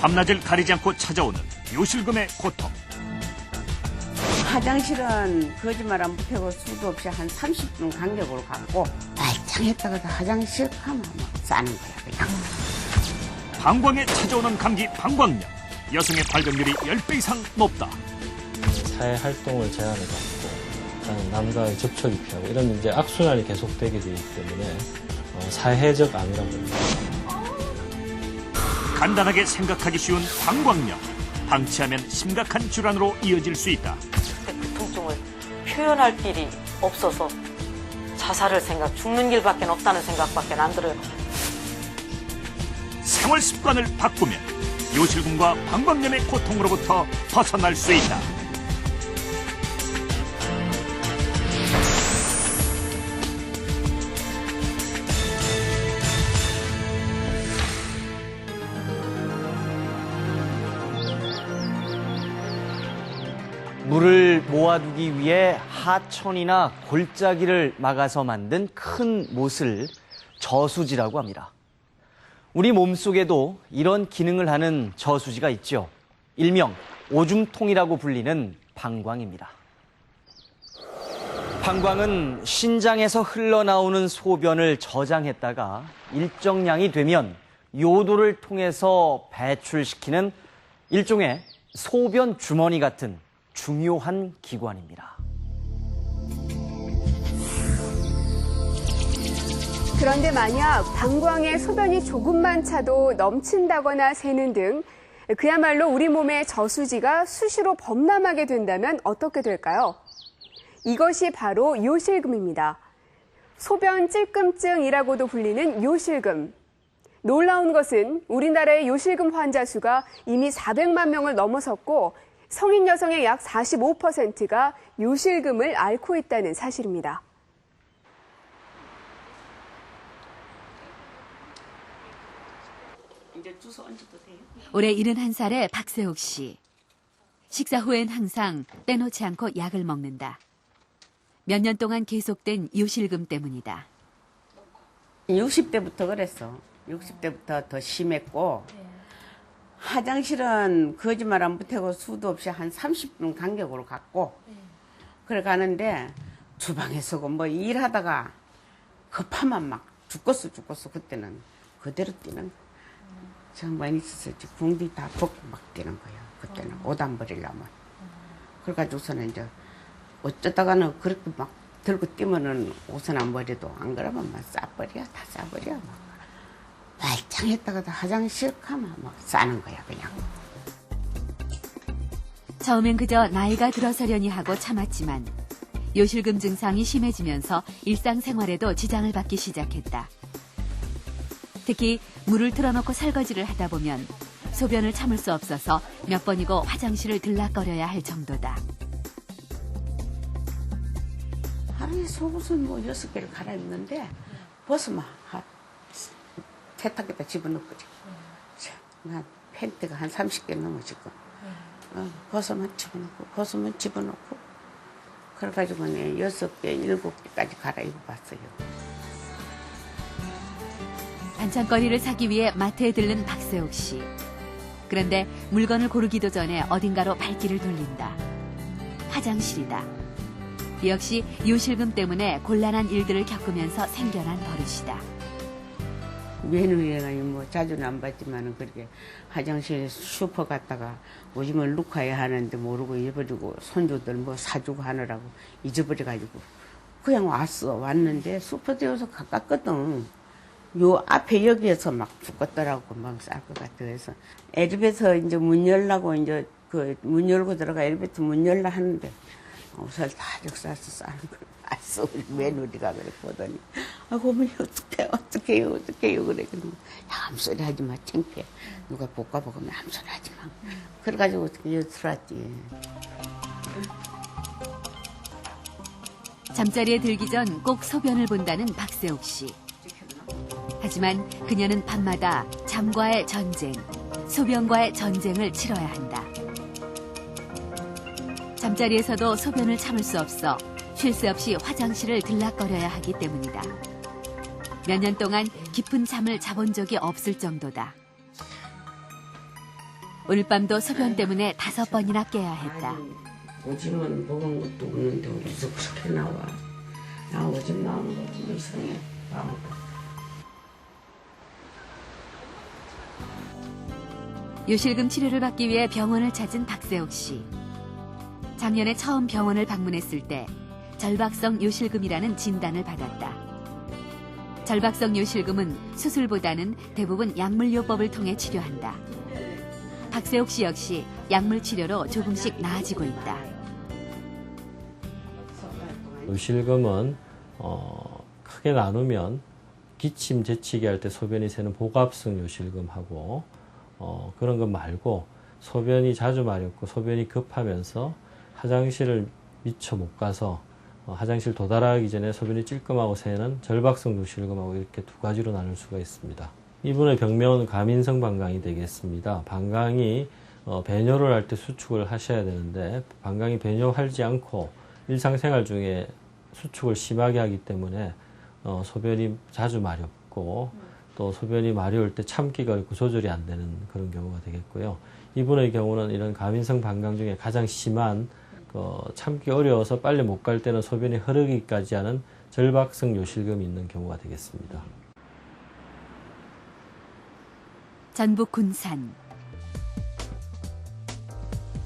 밤낮을 가리지 않고 찾아오는 요실금의 고통. 화장실은 거짓말 안 보태고 수도 없이 한 30분 간격으로 갔고 말짱했다가도 화장실 하면 막 싸는 거야 그냥. 방광에 찾아오는 감기 방광염. 여성의 발병률이 10배 이상 높다. 사회 활동을 제한을 받고 남과의 접촉이 피하고 이런 이제 악순환이 계속되게 되기 때문에 사회적 암이라고 합니다. 간단하게 생각하기 쉬운 방광염. 방치하면 심각한 질환으로 이어질 수 있다. 그 통증을 표현할 길이 없어서 자살을 죽는 길밖에 없다는 생각밖에 안 들어요. 생활 습관을 바꾸면 요실금과 방광염의 고통으로부터 벗어날 수 있다. 물을 모아두기 위해 하천이나 골짜기를 막아서 만든 큰 못을 저수지라고 합니다. 우리 몸속에도 이런 기능을 하는 저수지가 있죠. 일명 오줌통이라고 불리는 방광입니다. 방광은 신장에서 흘러나오는 소변을 저장했다가 일정량이 되면 요도를 통해서 배출시키는 일종의 소변 주머니 같은 중요한 기관입니다. 그런데 만약 방광에 소변이 조금만 차도 넘친다거나 새는 등 그야말로 우리 몸의 저수지가 수시로 범람하게 된다면 어떻게 될까요? 이것이 바로 요실금입니다. 소변 찔끔증이라고도 불리는 요실금. 놀라운 것은 우리나라의 요실금 환자 수가 이미 400만 명을 넘어섰고 성인 여성의 약 45%가 요실금을 앓고 있다는 사실입니다. 올해 71살의 박세옥 씨. 식사 후엔 항상 빼놓지 않고 약을 먹는다. 몇 년 동안 계속된 요실금 때문이다. 60대부터 그랬어. 60대부터 더 심했고 화장실은 거짓말 안 보태고 수도 없이 한 30분 간격으로 갔고 그래 가는데 주방에서 뭐 일하다가 급하면 막 죽겠어 그때는 그대로 뛰는 거야. 정말 있었어. 궁디 다 벗고 막 뛰는 거야. 그때는 옷 안 버리려면. 그래가지고서는 이제 어쩌다가는 그렇게 막 들고 뛰면은 옷은 안 버려도 안 그러면 막 싸버려. 다 싸버려. 막 말짱했다가도 화장실 가면 막 싸는 거야 그냥. 처음엔 그저 나이가 들어서려니 하고 참았지만 요실금 증상이 심해지면서 일상생활에도 지장을 받기 시작했다. 특히 물을 틀어놓고 설거지를 하다 보면 소변을 참을 수 없어서 몇 번이고 화장실을 들락거려야 할 정도다. 하루에 속옷은 뭐 6개를 갈아입는데 벗으면 세탁기에다 집어넣거든. 한 팬티가 한 30개 넘어지고 벗으면 집어넣고 그래가지고 6개, 7개까지 갈아입어봤어요. 반찬거리를 사기 위해 마트에 들른 박세옥 씨. 그런데 물건을 고르기도 전에 어딘가로 발길을 돌린다. 화장실이다. 이 역시 요실금 때문에 곤란한 일들을 겪으면서 생겨난 버릇이다. 며느리가 뭐 자주는 안 봤지만은 그렇게 화장실 슈퍼 갔다가 오줌을 넣어야 하는데 모르고 잊어버리고 손주들 뭐 사주고 하느라고 잊어버려가지고 그냥 왔는데 슈퍼 되어서 가깝거든. 요 앞에 여기에서 막 죽겠더라고 막 쌀 것 같아. 그래서 엘리베이터 이제 문 열라고 이제 그 문 열고 들어가 엘리베이터 문 열라 하는데 옷을 다 적사서 싸는 걸 봤어. 우리 며느리가 그래 보더니 어머니 어떡해요 그래. 그러면 야 아무 소리 하지 마 창피해. 누가 볼까 보면 아무 소리 하지 마. 그래가지고 어떻게 들어왔지. 잠자리에 들기 전 꼭 소변을 본다는 박세옥 씨. 하지만 그녀는 밤마다 잠과의 전쟁, 소변과의 전쟁을 치러야 한다. 잠자리에서도 소변을 참을 수 없어 쉴 새 없이 화장실을 들락거려야 하기 때문이다. 몇 년 동안 깊은 잠을 자본 적이 없을 정도다. 오늘 밤도 소변 때문에 5번이나 깨야 했다. 오줌은 먹은 것도 없는데 어디서 그렇게 나와. 나 오줌 나오는 거 보면 이상해. 요실금 치료를 받기 위해 병원을 찾은 박세옥 씨. 작년에 처음 병원을 방문했을 때 절박성 요실금이라는 진단을 받았다. 절박성 요실금은 수술보다는 대부분 약물요법을 통해 치료한다. 박세옥 씨 역시 약물 치료로 조금씩 나아지고 있다. 요실금은 크게 나누면 기침, 재치기 할 때 소변이 새는 복압성 요실금하고 그런 것 말고 소변이 자주 마렵고 소변이 급하면서 화장실을 미처 못 가서 화장실 도달하기 전에 소변이 찔끔하고 새는 절박성 요실금하고 이렇게 두 가지로 나눌 수가 있습니다. 이분의 병명은 과민성 방광이 되겠습니다. 방광이 배뇨를 할 때 수축을 하셔야 되는데 방광이 배뇨하지 않고 일상생활 중에 수축을 심하게 하기 때문에 소변이 자주 마렵고 또 소변이 마려울 때 참기가 어렵고 조절이 안 되는 그런 경우가 되겠고요. 이분의 경우는 이런 과민성 방광 중에 가장 심한 참기 어려워서 빨리 못 갈 때는 소변이 흐르기까지 하는 절박성 요실금이 있는 경우가 되겠습니다. 전북 군산.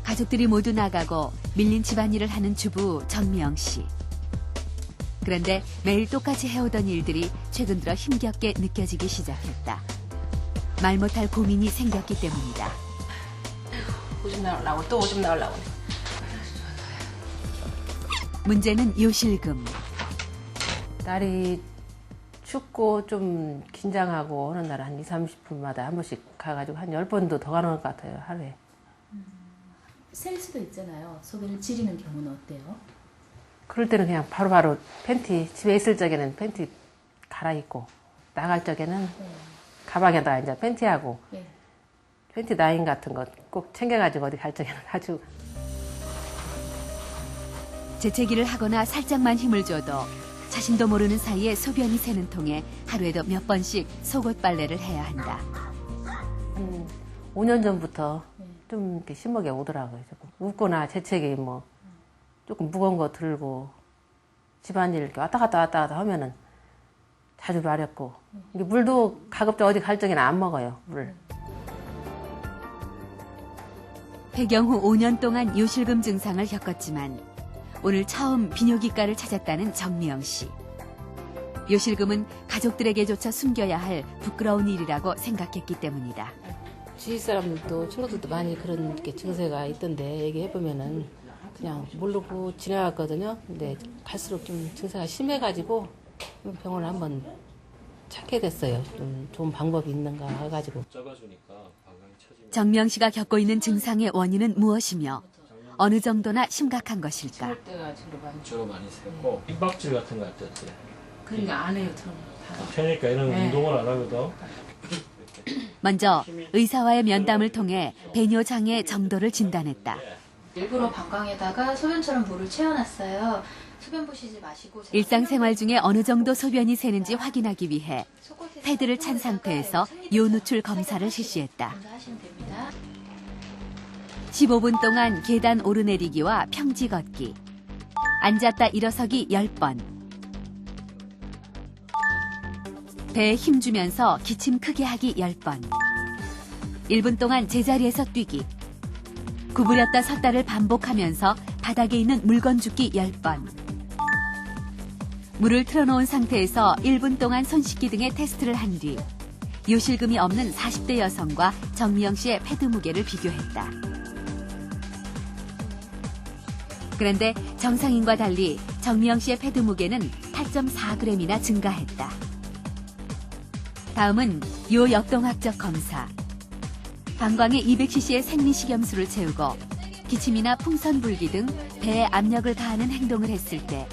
가족들이 모두 나가고 밀린 집안일을 하는 주부 정미영 씨. 그런데 매일 똑같이 해오던 일들이 최근 들어 힘겹게 느껴지기 시작했다. 말 못할 고민이 생겼기 때문이다. 오줌 나오려고 또 오줌 나오려고. 문제는 요실금. 날이 춥고 좀 긴장하고 어느 날 한 20-30분마다 한 번씩 가가지고 한 10번도 더 가는 것 같아요, 하루에. 셀 수도 있잖아요. 소변을 지리는 경우는 어때요? 그럴 때는 그냥 바로바로 팬티, 집에 있을 적에는 팬티 갈아입고 나갈 적에는 가방에다가 이제 팬티하고 팬티 라인 같은 거 꼭 챙겨가지고 어디 갈 적에는 가지고. 재채기를 하거나 살짝만 힘을 줘도 자신도 모르는 사이에 소변이 새는 통에 하루에도 몇 번씩 속옷 빨래를 해야 한다. 한 5년 전부터 좀 이렇게 심하게 오더라고요. 조금 웃거나 재채기 뭐 조금 무거운 거 들고 집안일 이렇게 왔다 갔다 하면은 자주 마렵고 이게 물도 가급적 어디 갈 적에는 안 먹어요, 물. 폐경 후 5년 동안 요실금 증상을 겪었지만 오늘 처음 비뇨기과를 찾았다는 정미영 씨. 요실금은 가족들에게조차 숨겨야 할 부끄러운 일이라고 생각했기 때문이다. 주위 사람들도 친구들도 많이 그런 게 증세가 있던데 얘기해보면은 그냥 모르고 지나갔거든요. 근데 갈수록 좀 증세가 심해가지고 병원을 한번 찾게 됐어요. 좀 좋은 방법이 있는가 해가지고. 정미영 씨가 겪고 있는 증상의 원인은 무엇이며 어느 정도나 심각한 것일까? 치울 때가 주로 많이 새고 빈박질 같은 거 할 때 어때요? 그러니까 안 해요, 저는. 그러니까 이런 운동을 안 하거든. 먼저 의사와의 면담을 통해 배뇨 장애 정도를 진단했다. 일부러 방광에다가 소변처럼 물을 채워놨어요. 소변 보시지 마시고. 일상생활 중에 어느 정도 소변이 새는지 확인하기 위해 패드를 찬 상태에서 요 누출 검사를 실시했다. 15분 동안 계단 오르내리기와 평지 걷기, 앉았다 일어서기 10번, 배에 힘주면서 기침 크게 하기 10번, 1분 동안 제자리에서 뛰기, 구부렸다 섰다를 반복하면서 바닥에 있는 물건 줍기 10번, 물을 틀어놓은 상태에서 1분 동안 손 씻기 등의 테스트를 한 뒤 요실금이 없는 40대 여성과 정미영 씨의 패드 무게를 비교했다. 그런데 정상인과 달리 정미영 씨의 패드 무게는 8.4g이나 증가했다. 다음은 요 역동학적 검사. 방광에 200cc의 생리식염수를 채우고 기침이나 풍선 불기 등 배에 압력을 가하는 행동을 했을 때